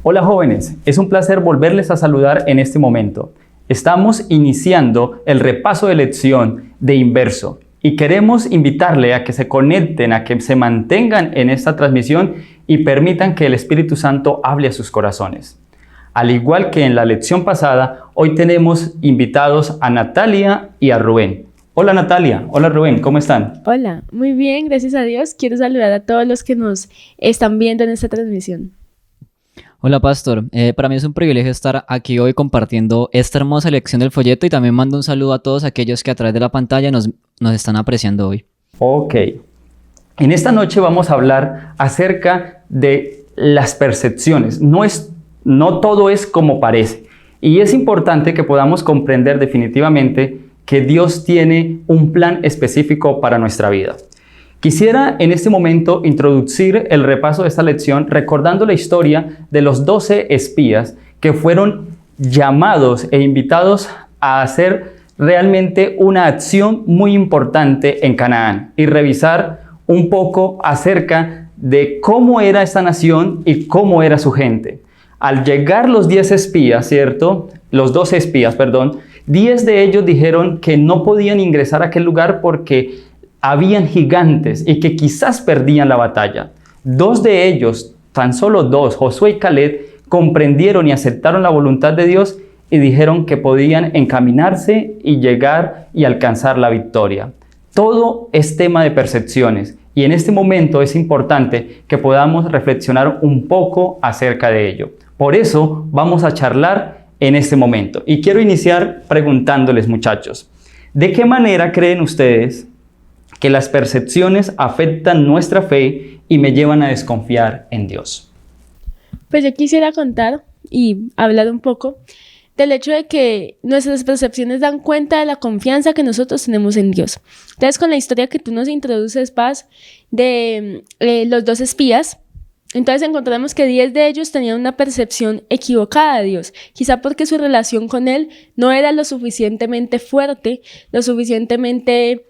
Hola jóvenes, es un placer volverles a saludar en este momento. Estamos iniciando el repaso de lección de Inverso y queremos invitarle a que se conecten, a que se mantengan en esta transmisión y permitan que el Espíritu Santo hable a sus corazones. Al igual que en la lección pasada, hoy tenemos invitados a Natalia y a Rubén. Hola Natalia, hola Rubén, ¿cómo están? Hola, muy bien, gracias a Dios. Quiero saludar a todos los que nos están viendo en esta transmisión. Hola Pastor, para mí es un privilegio estar aquí hoy compartiendo esta hermosa lección del folleto y también mando un saludo a todos aquellos que a través de la pantalla nos están apreciando hoy. Ok, en esta noche vamos a hablar acerca de las percepciones. No todo es como parece y es importante que podamos comprender definitivamente que Dios tiene un plan específico para nuestra vida. Quisiera en este momento introducir el repaso de esta lección recordando la historia de los 12 espías que fueron llamados e invitados a hacer realmente una acción muy importante en Canaán y revisar un poco acerca de cómo era esta nación y cómo era su gente. Al llegar los 10 espías, ¿cierto? Los 12 espías, perdón, 10 de ellos dijeron que no podían ingresar a aquel lugar porque habían gigantes y que quizás perdían la batalla. 2 de ellos, tan solo 2, Josué y Caleb, comprendieron y aceptaron la voluntad de Dios y dijeron que podían encaminarse y llegar y alcanzar la victoria. Todo es tema de percepciones y en este momento es importante que podamos reflexionar un poco acerca de ello. Por eso vamos a charlar en este momento y quiero iniciar preguntándoles, muchachos, ¿de qué manera creen ustedes que las percepciones afectan nuestra fe y me llevan a desconfiar en Dios? Pues yo quisiera contar y hablar un poco del hecho de que nuestras percepciones dan cuenta de la confianza que nosotros tenemos en Dios. Entonces, con la historia que tú nos introduces, Paz, de los 2 espías, entonces encontramos que 10 de ellos tenían una percepción equivocada de Dios, quizá porque su relación con Él no era lo suficientemente fuerte, lo suficientemente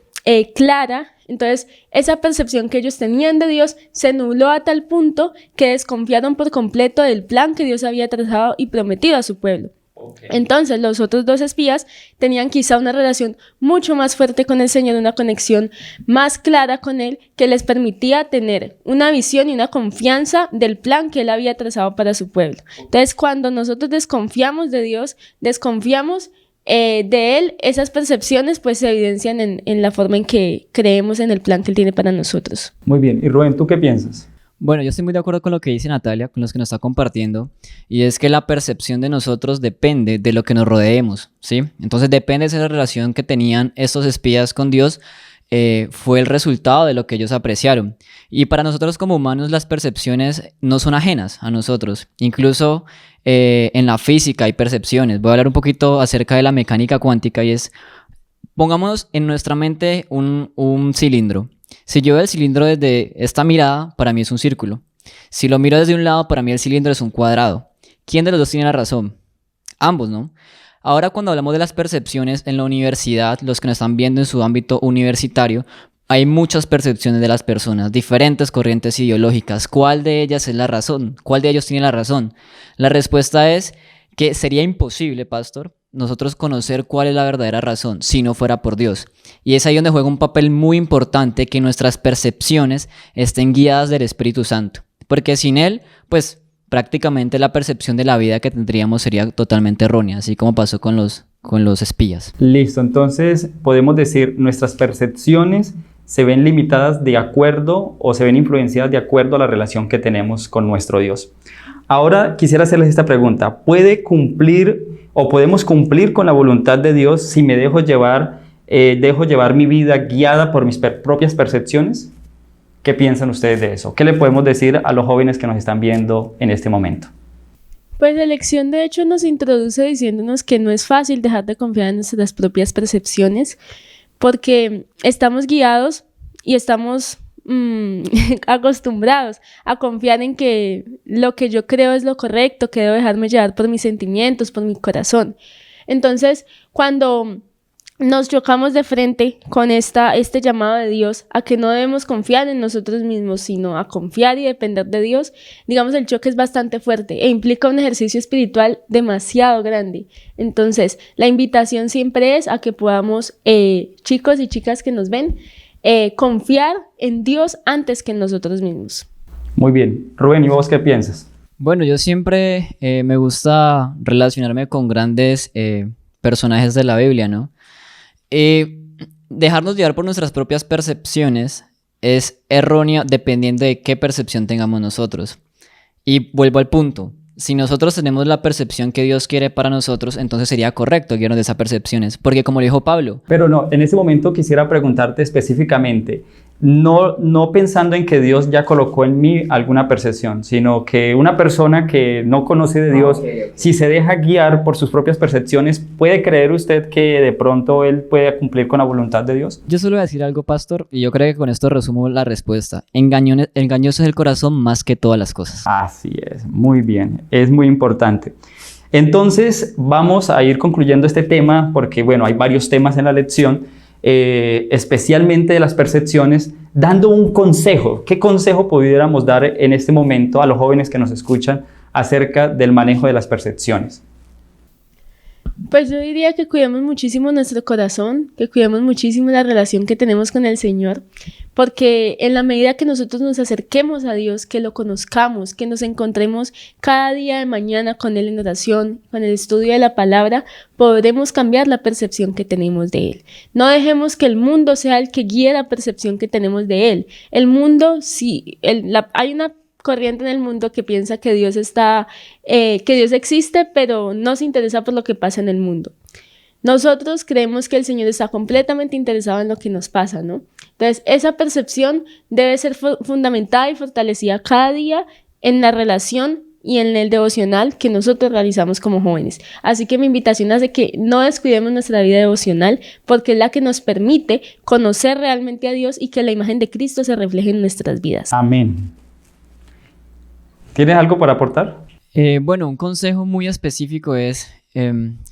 clara. Entonces esa percepción que ellos tenían de Dios se nubló a tal punto que desconfiaron por completo del plan que Dios había trazado y prometido a su pueblo. Entonces los otros 2 espías tenían quizá una relación mucho más fuerte con el Señor, una conexión más clara con Él que les permitía tener una visión y una confianza del plan que Él había trazado para su pueblo. Entonces cuando nosotros desconfiamos de Dios, desconfiamos de Él, esas percepciones pues se evidencian en la forma en que creemos en el plan que Él tiene para nosotros. Muy bien, y Rubén, ¿tú qué piensas? Bueno, yo estoy muy de acuerdo con lo que dice Natalia, con los que nos está compartiendo, y es que la percepción de nosotros depende de lo que nos rodeemos, ¿sí? Entonces depende de esa relación que tenían estos espías con Dios, fue el resultado de lo que ellos apreciaron. Y para nosotros como humanos las percepciones no son ajenas a nosotros, incluso en la física hay percepciones. Voy a hablar un poquito acerca de la mecánica cuántica y es, pongamos en nuestra mente un cilindro. Si yo veo el cilindro desde esta mirada, para mí es un círculo. Si lo miro desde un lado, para mí el cilindro es un cuadrado. ¿Quién de los dos tiene la razón? Ambos, ¿no? Ahora cuando hablamos de las percepciones en la universidad, los que nos están viendo en su ámbito universitario, hay muchas percepciones de las personas, diferentes corrientes ideológicas. ¿Cuál de ellas es la razón? ¿Cuál de ellos tiene la razón? La respuesta es que sería imposible, Pastor, nosotros conocer cuál es la verdadera razón si no fuera por Dios. Y es ahí donde juega un papel muy importante que nuestras percepciones estén guiadas del Espíritu Santo. Porque sin Él, pues prácticamente la percepción de la vida que tendríamos sería totalmente errónea, así como pasó con los espías. Listo, entonces podemos decir nuestras percepciones se ven limitadas de acuerdo o se ven influenciadas de acuerdo a la relación que tenemos con nuestro Dios. Ahora quisiera hacerles esta pregunta. ¿Puede cumplir o podemos cumplir con la voluntad de Dios si me dejo llevar mi vida guiada por mis propias percepciones? ¿Qué piensan ustedes de eso? ¿Qué le podemos decir a los jóvenes que nos están viendo en este momento? Pues la lección de hecho nos introduce diciéndonos que no es fácil dejar de confiar en nuestras propias percepciones porque estamos guiados y estamos acostumbrados a confiar en que lo que yo creo es lo correcto, que debo dejarme llevar por mis sentimientos, por mi corazón. Entonces, cuando nos chocamos de frente con este llamado de Dios a que no debemos confiar en nosotros mismos, sino a confiar y depender de Dios, digamos, el choque es bastante fuerte e implica un ejercicio espiritual demasiado grande. Entonces, la invitación siempre es a que podamos, chicos y chicas que nos ven, confiar en Dios antes que en nosotros mismos. Muy bien. Rubén, ¿y vos qué piensas? Bueno, yo siempre me gusta relacionarme con grandes personajes de la Biblia, ¿no? Dejarnos llevar por nuestras propias percepciones es errónea dependiendo de qué percepción tengamos nosotros. Y vuelvo al punto. Si nosotros tenemos la percepción que Dios quiere para nosotros, entonces sería correcto guiarnos de esas percepciones. Porque como le dijo Pablo... Pero no, en ese momento quisiera preguntarte específicamente, no pensando en que Dios ya colocó en mí alguna percepción, sino que una persona que no conoce de Dios, si se deja guiar por sus propias percepciones, ¿puede creer usted que de pronto él puede cumplir con la voluntad de Dios? Yo solo voy a decir algo, pastor, y yo creo que con esto resumo la respuesta. Engañoso es el corazón más que todas las cosas. Así es, muy bien, es muy importante. Entonces vamos a ir concluyendo este tema porque, bueno, hay varios temas en la lección, especialmente de las percepciones, dando un consejo. ¿Qué consejo pudiéramos dar en este momento a los jóvenes que nos escuchan acerca del manejo de las percepciones? Pues yo diría que cuidemos muchísimo nuestro corazón, que cuidemos muchísimo la relación que tenemos con el Señor, porque en la medida que nosotros nos acerquemos a Dios, que lo conozcamos, que nos encontremos cada día de mañana con Él en oración, con el estudio de la palabra, podremos cambiar la percepción que tenemos de Él. No dejemos que el mundo sea el que guíe la percepción que tenemos de Él. El mundo, sí, hay una corriente en el mundo que piensa que Dios existe, pero no se interesa por lo que pasa en el mundo. Nosotros creemos que el Señor está completamente interesado en lo que nos pasa, ¿no? Entonces, esa percepción debe ser fundamentada y fortalecida cada día en la relación y en el devocional que nosotros realizamos como jóvenes. Así que mi invitación es de que no descuidemos nuestra vida devocional, porque es la que nos permite conocer realmente a Dios y que la imagen de Cristo se refleje en nuestras vidas. Amén. ¿Tienes algo para aportar? Bueno, un consejo muy específico es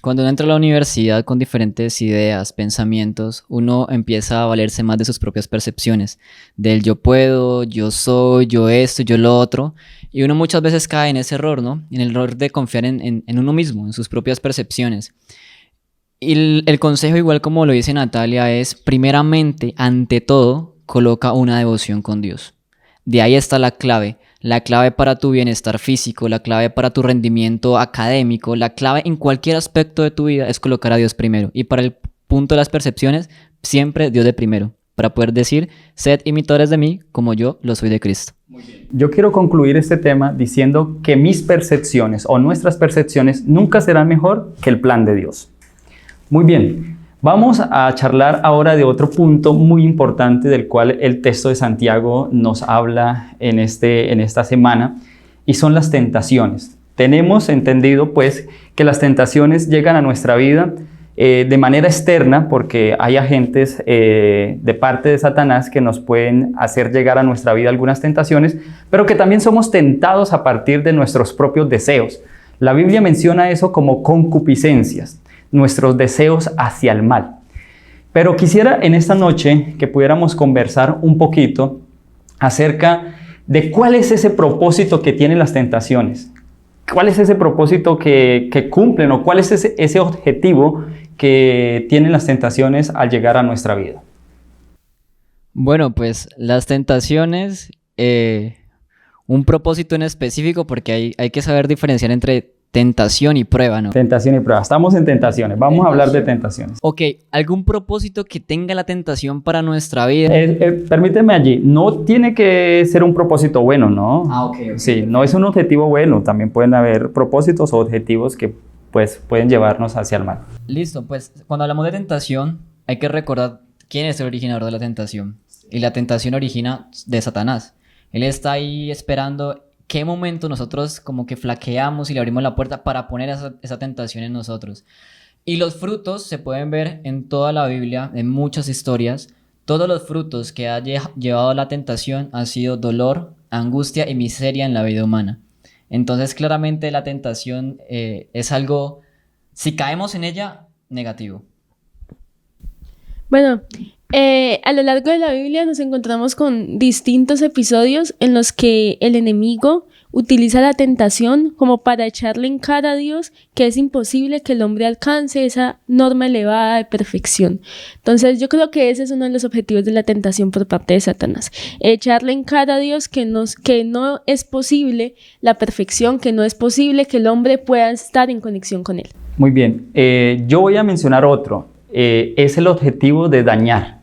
cuando uno entra a la universidad con diferentes ideas, pensamientos, uno empieza a valerse más de sus propias percepciones, del yo puedo, yo soy, yo esto, yo lo otro, y uno muchas veces cae en ese error, ¿no? En el error de confiar en uno mismo, en sus propias percepciones. Y el consejo, igual como lo dice Natalia, es primeramente, ante todo, coloca una devoción con Dios. De ahí está la clave para tu bienestar físico, la clave para tu rendimiento académico, la clave en cualquier aspecto de tu vida es colocar a Dios primero. Y para el punto de las percepciones, siempre Dios de primero, para poder decir, sed imitadores de mí como yo lo soy de Cristo. Muy bien. Yo quiero concluir este tema diciendo que mis percepciones o nuestras percepciones nunca serán mejor que el plan de Dios. Muy bien. Vamos a charlar ahora de otro punto muy importante del cual el texto de Santiago nos habla en esta semana, y son las tentaciones. Tenemos entendido pues que las tentaciones llegan a nuestra vida de manera externa, porque hay agentes de parte de Satanás que nos pueden hacer llegar a nuestra vida algunas tentaciones, pero que también somos tentados a partir de nuestros propios deseos. La Biblia menciona eso como concupiscencias, nuestros deseos hacia el mal. Pero quisiera en esta noche que pudiéramos conversar un poquito acerca de cuál es ese propósito que tienen las tentaciones. ¿Cuál es ese propósito que cumplen, o cuál es ese objetivo que tienen las tentaciones al llegar a nuestra vida? Bueno, pues las tentaciones, un propósito en específico, porque hay que saber diferenciar entre tentación y prueba, ¿no? Tentación y prueba. Estamos en tentaciones. Vamos a hablar de tentaciones. Ok, ¿algún propósito que tenga la tentación para nuestra vida? Permíteme allí. No tiene que ser un propósito bueno, ¿no? Ok. Sí, no es un objetivo bueno. También pueden haber propósitos o objetivos que pues pueden llevarnos hacia el mal. Listo, pues cuando hablamos de tentación, hay que recordar quién es el originador de la tentación. Y la tentación origina de Satanás. Él está ahí esperando qué momento nosotros como que flaqueamos y le abrimos la puerta para poner esa tentación en nosotros. Y los frutos se pueden ver en toda la Biblia, en muchas historias. Todos los frutos que ha llevado la tentación han sido dolor, angustia y miseria en la vida humana. Entonces claramente la tentación es algo, si caemos en ella, negativo. Bueno, a lo largo de la Biblia nos encontramos con distintos episodios en los que el enemigo utiliza la tentación como para echarle en cara a Dios que es imposible que el hombre alcance esa norma elevada de perfección. Entonces yo creo que ese es uno de los objetivos de la tentación por parte de Satanás. Echarle en cara a Dios que no es posible la perfección, que no es posible que el hombre pueda estar en conexión con él. Muy bien, yo voy a mencionar otro. Es el objetivo de dañar,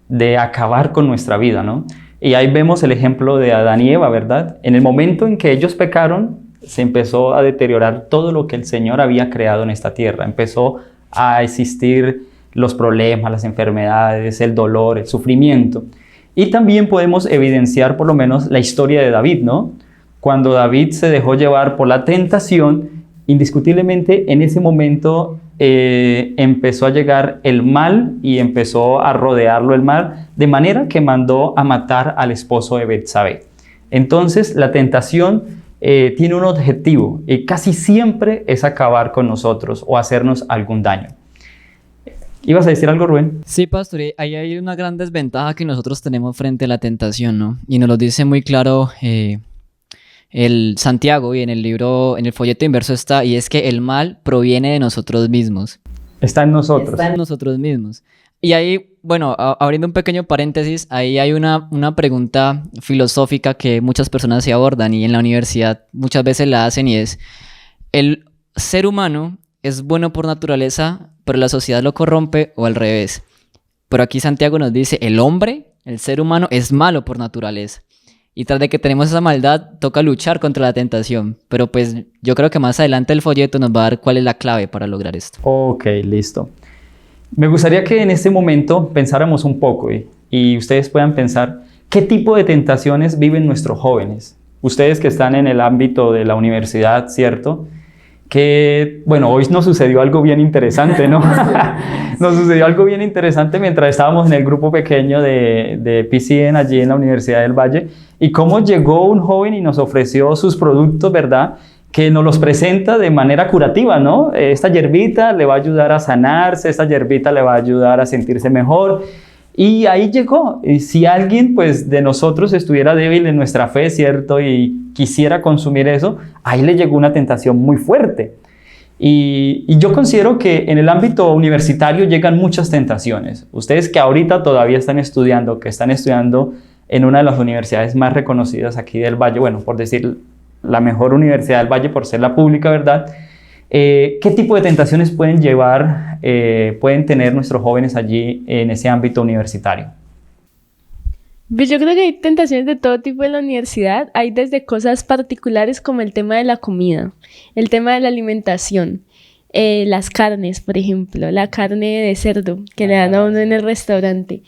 de acabar con nuestra vida, ¿no? Y ahí vemos el ejemplo de Adán y Eva, ¿verdad? En el momento en que ellos pecaron, se empezó a deteriorar todo lo que el Señor había creado en esta tierra. Empezó a existir los problemas, las enfermedades, el dolor, el sufrimiento. Y también podemos evidenciar por lo menos la historia de David, ¿no? Cuando David se dejó llevar por la tentación, indiscutiblemente en ese momento empezó a llegar el mal y empezó a rodearlo el mal, de manera que mandó a matar al esposo de Betsabé. Entonces la tentación tiene un objetivo y casi siempre es acabar con nosotros o hacernos algún daño. ¿Ibas a decir algo, Rubén? Sí, pastor, ahí hay una gran desventaja que nosotros tenemos frente a la tentación, ¿no? Y nos lo dice muy claro el Santiago, y en el libro, en el folleto inverso está, y es que el mal proviene de nosotros mismos. Está en nosotros. Está en nosotros mismos. Y ahí, bueno, abriendo un pequeño paréntesis, ahí hay una pregunta filosófica que muchas personas se abordan y en la universidad muchas veces la hacen, y es: ¿el ser humano es bueno por naturaleza, pero la sociedad lo corrompe, o al revés? Pero aquí Santiago nos dice: el hombre, el ser humano, es malo por naturaleza. Y tras de que tenemos esa maldad, toca luchar contra la tentación. Pero pues yo creo que más adelante el folleto nos va a dar cuál es la clave para lograr esto. Ok, listo. Me gustaría que en este momento pensáramos un poco y ustedes puedan pensar qué tipo de tentaciones viven nuestros jóvenes. Ustedes que están en el ámbito de la universidad, ¿cierto? Que, bueno, hoy nos sucedió algo bien interesante, ¿no? Nos sucedió algo bien interesante mientras estábamos en el grupo pequeño de PCN allí en la Universidad del Valle, y cómo llegó un joven y nos ofreció sus productos, ¿verdad? Que nos los presenta de manera curativa, ¿no? Esta hierbita le va a ayudar a sanarse, esta hierbita le va a ayudar a sentirse mejor. Y ahí llegó. Y si alguien pues de nosotros estuviera débil en nuestra fe, ¿cierto? Y quisiera consumir eso, ahí le llegó una tentación muy fuerte. Y yo considero que en el ámbito universitario llegan muchas tentaciones. Ustedes que ahorita todavía están estudiando, que están estudiando en una de las universidades más reconocidas aquí del Valle, bueno, por decir la mejor universidad del Valle por ser la pública, ¿verdad? ¿Qué tipo de tentaciones pueden tener nuestros jóvenes allí en ese ámbito universitario? Pues yo creo que hay tentaciones de todo tipo en la universidad. Hay desde cosas particulares como el tema de la comida, el tema de la alimentación, las carnes, por ejemplo, la carne de cerdo que le dan a uno en el restaurante.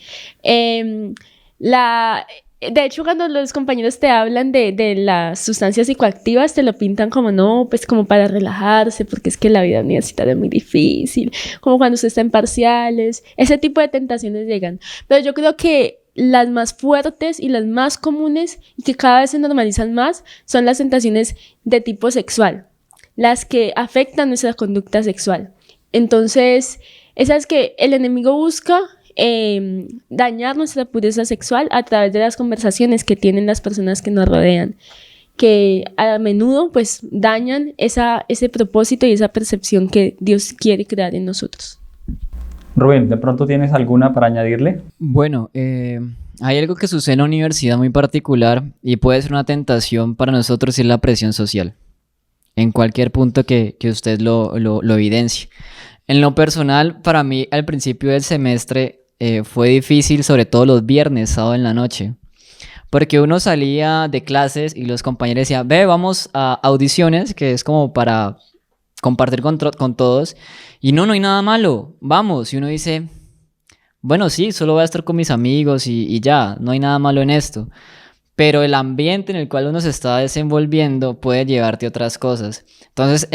De hecho, cuando los compañeros te hablan de las sustancias psicoactivas, te lo pintan como no, pues como para relajarse, porque es que la vida universitaria es muy difícil, como cuando usted está en parciales, ese tipo de tentaciones llegan. Pero yo creo que las más fuertes y las más comunes y que cada vez se normalizan más son las tentaciones de tipo sexual, las que afectan nuestra conducta sexual. Entonces, esas que el enemigo busca dañar nuestra pureza sexual a través de las conversaciones que tienen las personas que nos rodean, que a menudo pues dañan ese propósito y esa percepción que Dios quiere crear en nosotros. Rubén, ¿de pronto tienes alguna para añadirle? Bueno, hay algo que sucede en la universidad muy particular y puede ser una tentación para nosotros, y es la presión social, en cualquier punto que usted lo evidencie. En lo personal, para mí al principio del semestre fue difícil, sobre todo los viernes, sábado en la noche, porque uno salía de clases y los compañeros decían: ve, vamos a audiciones, que es como para compartir con todos, y no hay nada malo, vamos. Y uno dice: bueno, sí, solo voy a estar con mis amigos y ya, no hay nada malo en esto. Pero el ambiente en el cual uno se está desenvolviendo puede llevarte a otras cosas. Entonces,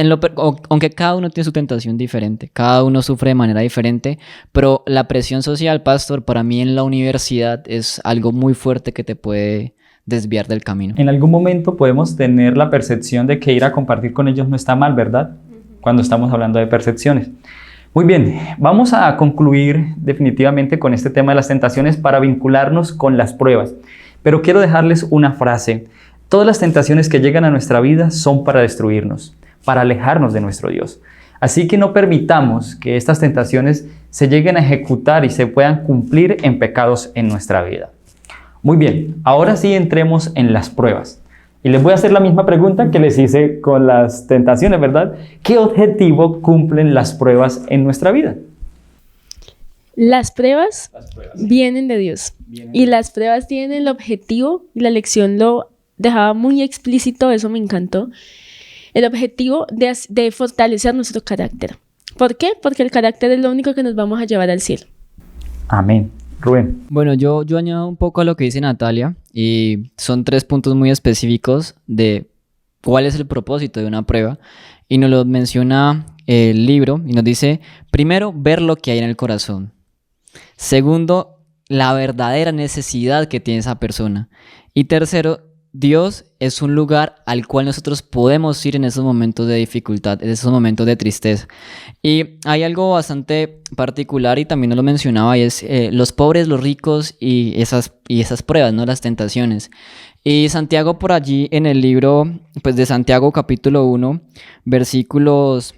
aunque cada uno tiene su tentación diferente, cada uno sufre de manera diferente, pero la presión social, pastor, para mí en la universidad es algo muy fuerte que te puede desviar del camino. En algún momento podemos tener la percepción de que ir a compartir con ellos no está mal, ¿verdad? Cuando estamos hablando de percepciones. Muy bien, vamos a concluir definitivamente con este tema de las tentaciones para vincularnos con las pruebas. Pero quiero dejarles una frase. Todas las tentaciones que llegan a nuestra vida son para destruirnos, para alejarnos de nuestro Dios. Así que no permitamos que estas tentaciones se lleguen a ejecutar y se puedan cumplir en pecados en nuestra vida. Muy bien, ahora sí entremos en las pruebas. Y les voy a hacer la misma pregunta que les hice con las tentaciones, ¿verdad? ¿Qué objetivo cumplen las pruebas en nuestra vida? Las pruebas vienen de Dios. Y las pruebas tienen el objetivo, y la lección lo dejaba muy explícito, eso me encantó, el objetivo de fortalecer nuestro carácter. ¿Por qué? Porque el carácter es lo único que nos vamos a llevar al cielo. Amén. Rubén. Bueno, yo añado un poco a lo que dice Natalia y son 3 puntos muy específicos de cuál es el propósito de una prueba y nos lo menciona el libro y nos dice, primero, ver lo que hay en el corazón. Segundo, la verdadera necesidad que tiene esa persona. Y tercero, Dios es un lugar al cual nosotros podemos ir en esos momentos de dificultad, en esos momentos de tristeza. Y hay algo bastante particular y también nos lo mencionaba y es los pobres, los ricos y esas pruebas, ¿no? Las tentaciones. Y Santiago por allí en el libro pues, de Santiago capítulo 1, versículos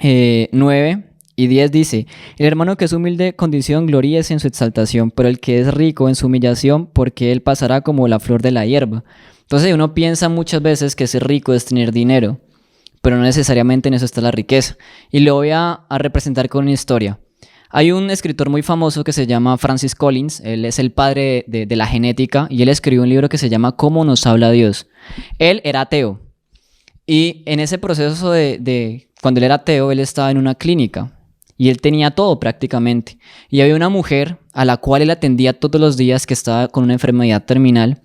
9 y 10 dice, el hermano que es humilde de condición gloríese en su exaltación, pero el que es rico en su humillación, porque él pasará como la flor de la hierba. Entonces uno piensa muchas veces que ser rico es tener dinero, pero no necesariamente en eso está la riqueza. Y lo voy a representar con una historia. Hay un escritor muy famoso que se llama Francis Collins, él es el padre de la genética, y él escribió un libro que se llama ¿Cómo nos habla Dios? Él era ateo, y en ese proceso cuando él era ateo, él estaba en una clínica, y él tenía todo prácticamente. Y había una mujer a la cual él atendía todos los días que estaba con una enfermedad terminal.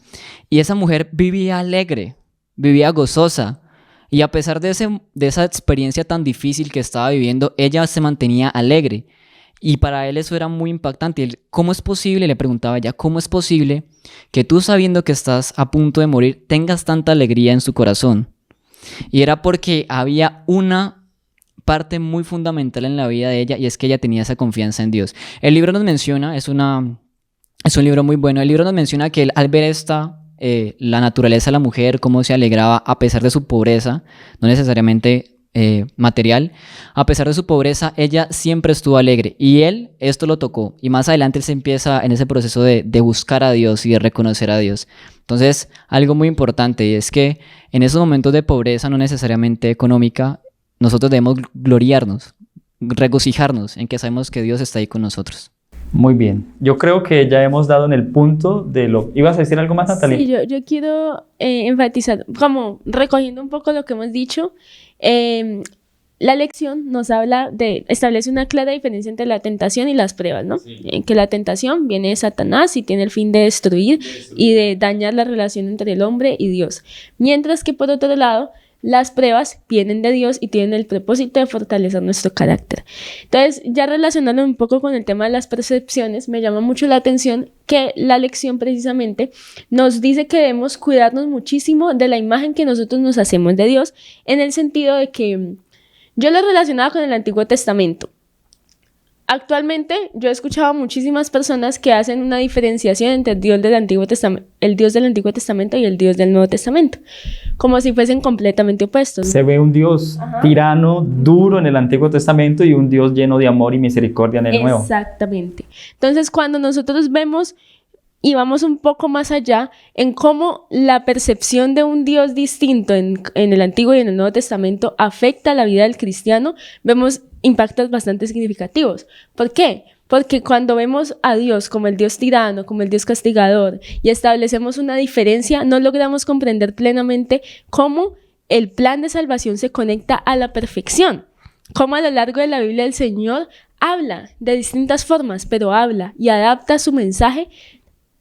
Y esa mujer vivía alegre, vivía gozosa. Y a pesar de esa experiencia tan difícil que estaba viviendo, ella se mantenía alegre. Y para él eso era muy impactante. Él, ¿cómo es posible? Le preguntaba ella, ¿cómo es posible que tú sabiendo que estás a punto de morir tengas tanta alegría en su corazón? Y era porque había una parte muy fundamental en la vida de ella y es que ella tenía esa confianza en Dios. El libro nos menciona, es un libro muy bueno, el libro nos menciona que él, al ver la naturaleza de la mujer, cómo se alegraba a pesar de su pobreza, no necesariamente material, a pesar de su pobreza, ella siempre estuvo alegre y él esto lo tocó y más adelante él se empieza en ese proceso de buscar a Dios y de reconocer a Dios. Entonces, algo muy importante y es que en esos momentos de pobreza, no necesariamente económica, nosotros debemos gloriarnos, regocijarnos en que sabemos que Dios está ahí con nosotros. Muy bien. Yo creo que ya hemos dado en el punto de lo... ¿Ibas a decir algo más, Natalia? Sí, yo quiero enfatizar, como recogiendo un poco lo que hemos dicho, la lección nos habla establece una clara diferencia entre la tentación y las pruebas, ¿no? Sí. Que la tentación viene de Satanás y tiene el fin de destruir y de dañar la relación entre el hombre y Dios. Mientras que por otro lado, las pruebas vienen de Dios y tienen el propósito de fortalecer nuestro carácter. Entonces, ya relacionando un poco con el tema de las percepciones, me llama mucho la atención que la lección precisamente nos dice que debemos cuidarnos muchísimo de la imagen que nosotros nos hacemos de Dios, en el sentido de que yo lo relacionaba con el Antiguo Testamento. Actualmente yo he escuchado a muchísimas personas que hacen una diferenciación entre el Dios del Antiguo Testamento y el Dios del Nuevo Testamento, como si fuesen completamente opuestos. Se ve un Dios tirano, duro en el Antiguo Testamento y un Dios lleno de amor y misericordia en el Nuevo. Exactamente. Entonces, cuando nosotros vemos y vamos un poco más allá en cómo la percepción de un Dios distinto en el Antiguo y en el Nuevo Testamento afecta a la vida del cristiano, vemos impactos bastante significativos. ¿Por qué? Porque cuando vemos a Dios como el Dios tirano, como el Dios castigador, y establecemos una diferencia, no logramos comprender plenamente cómo el plan de salvación se conecta a la perfección. Cómo a lo largo de la Biblia el Señor habla de distintas formas, pero habla y adapta su mensaje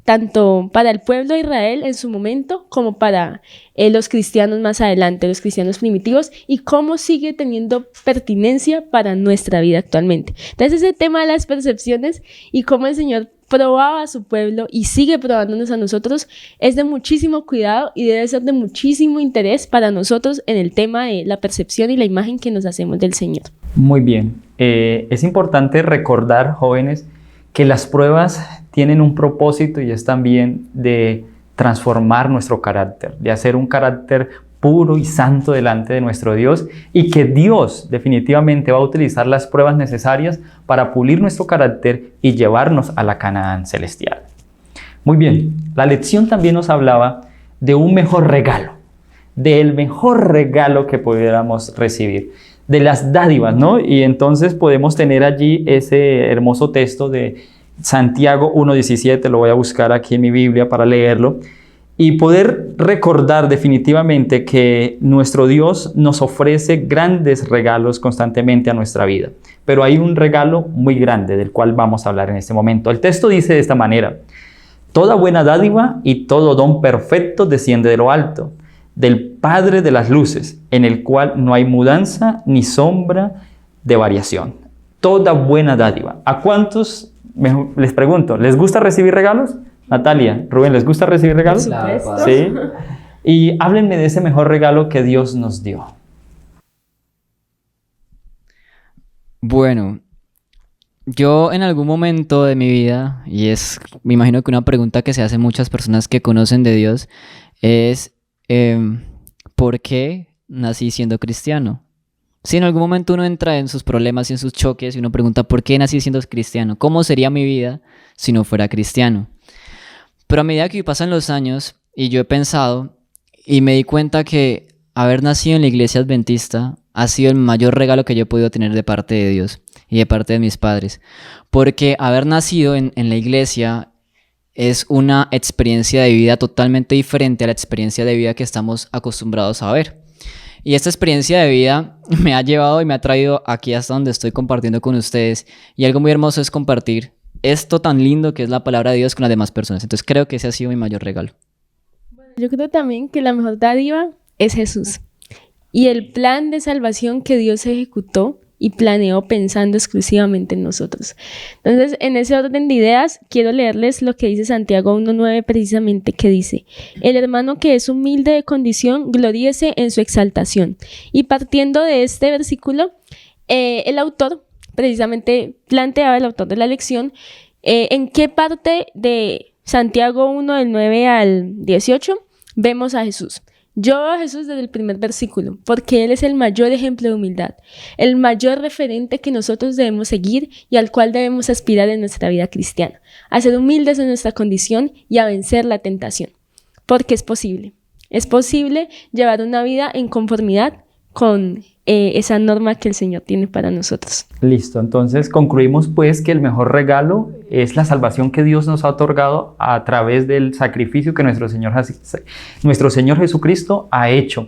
tanto para el pueblo de Israel en su momento como para los cristianos más adelante, los cristianos primitivos, y cómo sigue teniendo pertinencia para nuestra vida actualmente. Entonces ese tema de las percepciones y cómo el Señor probaba a su pueblo y sigue probándonos a nosotros es de muchísimo cuidado y debe ser de muchísimo interés para nosotros en el tema de la percepción y la imagen que nos hacemos del Señor. Muy bien. Es importante recordar, jóvenes, que las pruebas tienen un propósito y es también de transformar nuestro carácter, de hacer un carácter puro y santo delante de nuestro Dios, y que Dios definitivamente va a utilizar las pruebas necesarias para pulir nuestro carácter y llevarnos a la Canaán celestial. Muy bien, la lección también nos hablaba de un mejor regalo, del mejor regalo que pudiéramos recibir, de las dádivas, ¿no? Y entonces podemos tener allí ese hermoso texto de Santiago 1:17, lo voy a buscar aquí en mi Biblia para leerlo, y poder recordar definitivamente que nuestro Dios nos ofrece grandes regalos constantemente a nuestra vida. Pero hay un regalo muy grande del cual vamos a hablar en este momento. El texto dice de esta manera: toda buena dádiva y todo don perfecto desciende de lo alto, del Padre de las luces, en el cual no hay mudanza ni sombra de variación. Toda buena dádiva. ¿A cuántos, les pregunto, les gusta recibir regalos? Natalia, Rubén, ¿les gusta recibir regalos? Por supuesto. Sí. Y háblenme de ese mejor regalo que Dios nos dio. Bueno, yo en algún momento de mi vida, y me imagino que una pregunta que se hacen muchas personas que conocen de Dios, es ¿por qué nací siendo cristiano? Si en algún momento uno entra en sus problemas y en sus choques y uno pregunta ¿por qué nací siendo cristiano? ¿Cómo sería mi vida si no fuera cristiano? Pero a medida que pasan los años y yo he pensado y me di cuenta que haber nacido en la iglesia adventista ha sido el mayor regalo que yo he podido tener de parte de Dios y de parte de mis padres. Porque haber nacido en la iglesia es una experiencia de vida totalmente diferente a la experiencia de vida que estamos acostumbrados a ver. Y esta experiencia de vida me ha llevado y me ha traído aquí hasta donde estoy compartiendo con ustedes. Y algo muy hermoso es compartir esto tan lindo que es la palabra de Dios con las demás personas. Entonces creo que ese ha sido mi mayor regalo. Yo creo también que la mejor dádiva es Jesús y el plan de salvación que Dios ejecutó y planeó pensando exclusivamente en nosotros. Entonces, en ese orden de ideas, quiero leerles lo que dice Santiago 1:9 precisamente, que dice: el hermano que es humilde de condición, gloríese en su exaltación. Y partiendo de este versículo, el autor precisamente planteaba, el autor de la lección, en qué parte de Santiago 1 del 9 al 18 vemos a Jesús. Yo veo a Jesús desde el primer versículo, porque Él es el mayor ejemplo de humildad, el mayor referente que nosotros debemos seguir y al cual debemos aspirar en nuestra vida cristiana, a ser humildes en nuestra condición y a vencer la tentación, porque es posible llevar una vida en conformidad con esa norma que el Señor tiene para nosotros. Listo, entonces concluimos pues que el mejor regalo es la salvación que Dios nos ha otorgado a través del sacrificio que nuestro Señor Jesucristo ha hecho.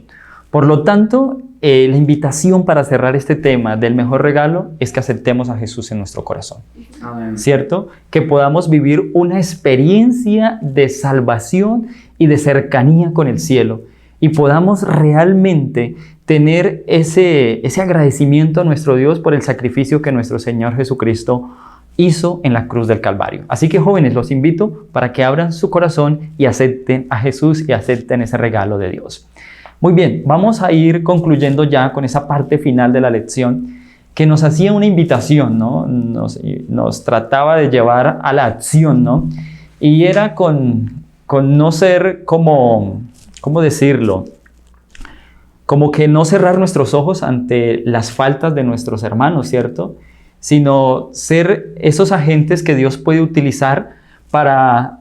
Por lo tanto, la invitación para cerrar este tema del mejor regalo es que aceptemos a Jesús en nuestro corazón. Amén. ¿Cierto? Que podamos vivir una experiencia de salvación y de cercanía con el cielo y podamos realmente tener ese agradecimiento a nuestro Dios por el sacrificio que nuestro Señor Jesucristo hizo en la cruz del Calvario. Así que, jóvenes, los invito para que abran su corazón y acepten a Jesús y acepten ese regalo de Dios. Muy bien, vamos a ir concluyendo ya con esa parte final de la lección que nos hacía una invitación, ¿no? Nos trataba de llevar a la acción, ¿no? Y era con no ser como, ¿cómo decirlo? Como que no cerrar nuestros ojos ante las faltas de nuestros hermanos, ¿cierto? Sino ser esos agentes que Dios puede utilizar para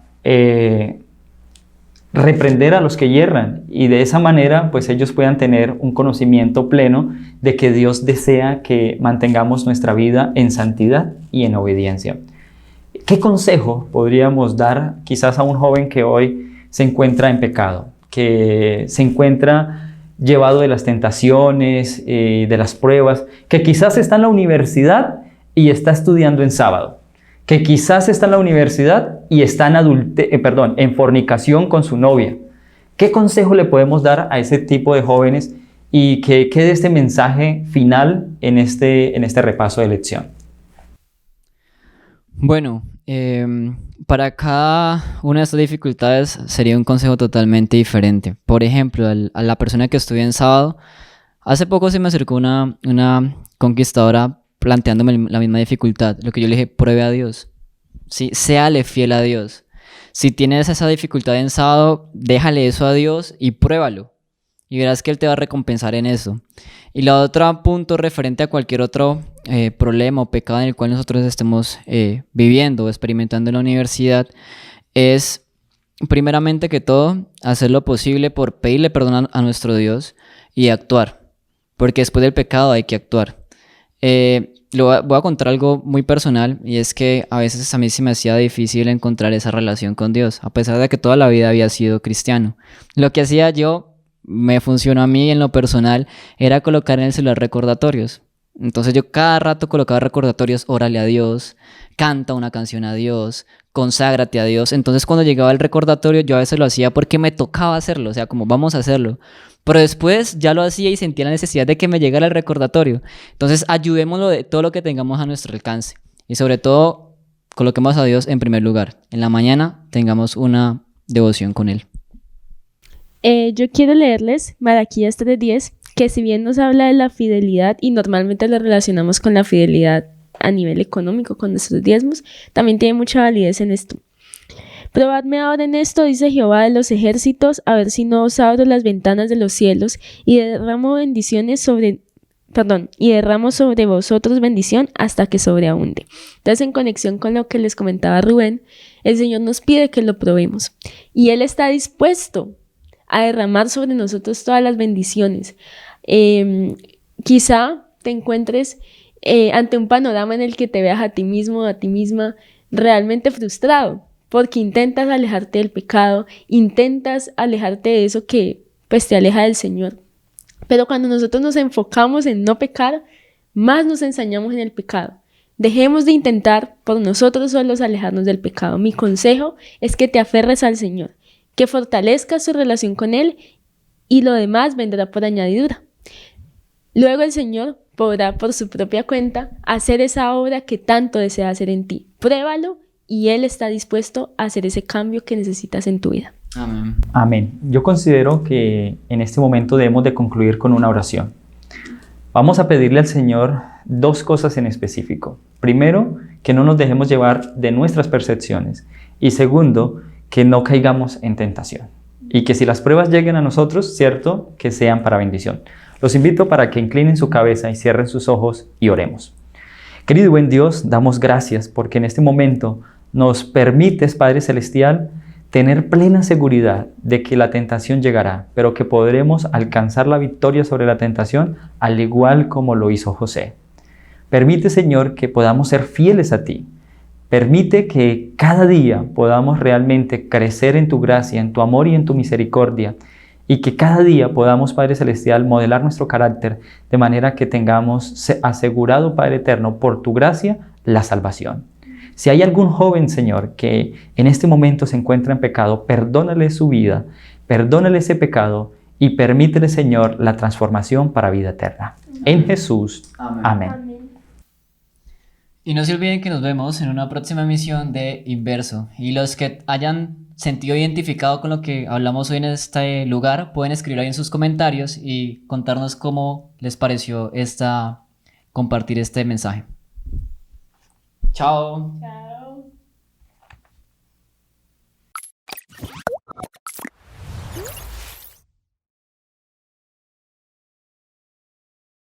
reprender a los que yerran y de esa manera pues ellos puedan tener un conocimiento pleno de que Dios desea que mantengamos nuestra vida en santidad y en obediencia. ¿Qué consejo podríamos dar quizás a un joven que hoy se encuentra en pecado, que se encuentra llevado de las tentaciones, de las pruebas, que quizás está en la universidad y está estudiando en sábado, que quizás está en la universidad y está en fornicación con su novia? ¿Qué consejo le podemos dar a ese tipo de jóvenes y que quede este mensaje final en este repaso de lección? Bueno, para cada una de estas dificultades sería un consejo totalmente diferente. Por ejemplo, a la persona que estudia en sábado, hace poco se me acercó una conquistadora planteándome la misma dificultad. Lo que yo le dije, pruebe a Dios. Sí, séale fiel a Dios. Si tienes esa dificultad en sábado, déjale eso a Dios y pruébalo. Y verás que Él te va a recompensar en eso. Y la otra punto referente a cualquier otro problema o pecado en el cual nosotros estemos viviendo o experimentando en la universidad es, primeramente que todo, hacer lo posible por pedirle perdón a nuestro Dios y actuar. Porque después del pecado hay que actuar. Voy a contar algo muy personal, y es que a veces a mí se me hacía difícil encontrar esa relación con Dios, a pesar de que toda la vida había sido cristiano. Lo que hacía yo, me funcionó a mí en lo personal, era colocar en el celular recordatorios. Entonces yo cada rato colocaba recordatorios, órale a Dios, canta una canción a Dios, conságrate a Dios. Entonces cuando llegaba el recordatorio yo a veces lo hacía porque me tocaba hacerlo, o sea, como vamos a hacerlo. Pero después ya lo hacía y sentía la necesidad de que me llegara el recordatorio. Entonces ayudémoslo de todo lo que tengamos a nuestro alcance. Y sobre todo, coloquemos a Dios en primer lugar. En la mañana tengamos una devoción con Él. Yo quiero leerles Malaquías 3:10, que si bien nos habla de la fidelidad y normalmente lo relacionamos con la fidelidad a nivel económico, con nuestros diezmos, también tiene mucha validez en esto. Probadme ahora en esto, dice Jehová de los ejércitos, a ver si no os abro las ventanas de los cielos y derramo sobre vosotros bendición hasta que sobreabunde. Entonces, en conexión con lo que les comentaba Rubén, el Señor nos pide que lo probemos y Él está dispuesto a derramar sobre nosotros todas las bendiciones. Quizá te encuentres ante un panorama en el que te veas a ti mismo, a ti misma, realmente frustrado, porque intentas alejarte del pecado, intentas alejarte de eso que pues te aleja del Señor. Pero cuando nosotros nos enfocamos en no pecar, más nos ensañamos en el pecado. Dejemos de intentar por nosotros solos alejarnos del pecado. Mi consejo es que te aferres al Señor, que fortalezcas tu relación con Él y lo demás vendrá por añadidura. Luego el Señor podrá por su propia cuenta hacer esa obra que tanto desea hacer en ti. Pruébalo y Él está dispuesto a hacer ese cambio que necesitas en tu vida. Amén. Amén. Yo considero que en este momento debemos de concluir con una oración. Vamos a pedirle al Señor dos cosas en específico. Primero, que no nos dejemos llevar de nuestras percepciones. Y segundo, que no caigamos en tentación. Y que si las pruebas lleguen a nosotros, cierto, que sean para bendición. Los invito para que inclinen su cabeza y cierren sus ojos y oremos. Querido y buen Dios, damos gracias porque en este momento nos permites, Padre Celestial, tener plena seguridad de que la tentación llegará, pero que podremos alcanzar la victoria sobre la tentación al igual como lo hizo José. Permite, Señor, que podamos ser fieles a ti. Permite que cada día podamos realmente crecer en tu gracia, en tu amor y en tu misericordia, y que cada día podamos, Padre Celestial, modelar nuestro carácter de manera que tengamos asegurado, Padre Eterno, por tu gracia, la salvación. Si hay algún joven, Señor, que en este momento se encuentra en pecado, perdónale su vida, perdónale ese pecado y permítele, Señor, la transformación para vida eterna. En Jesús. Amén. Y no se olviden que nos vemos en una próxima emisión de Inverso. Y los que hayan sentido identificado con lo que hablamos hoy en este lugar, pueden escribirlo ahí en sus comentarios y contarnos cómo les pareció compartir este mensaje. Chao. Chao.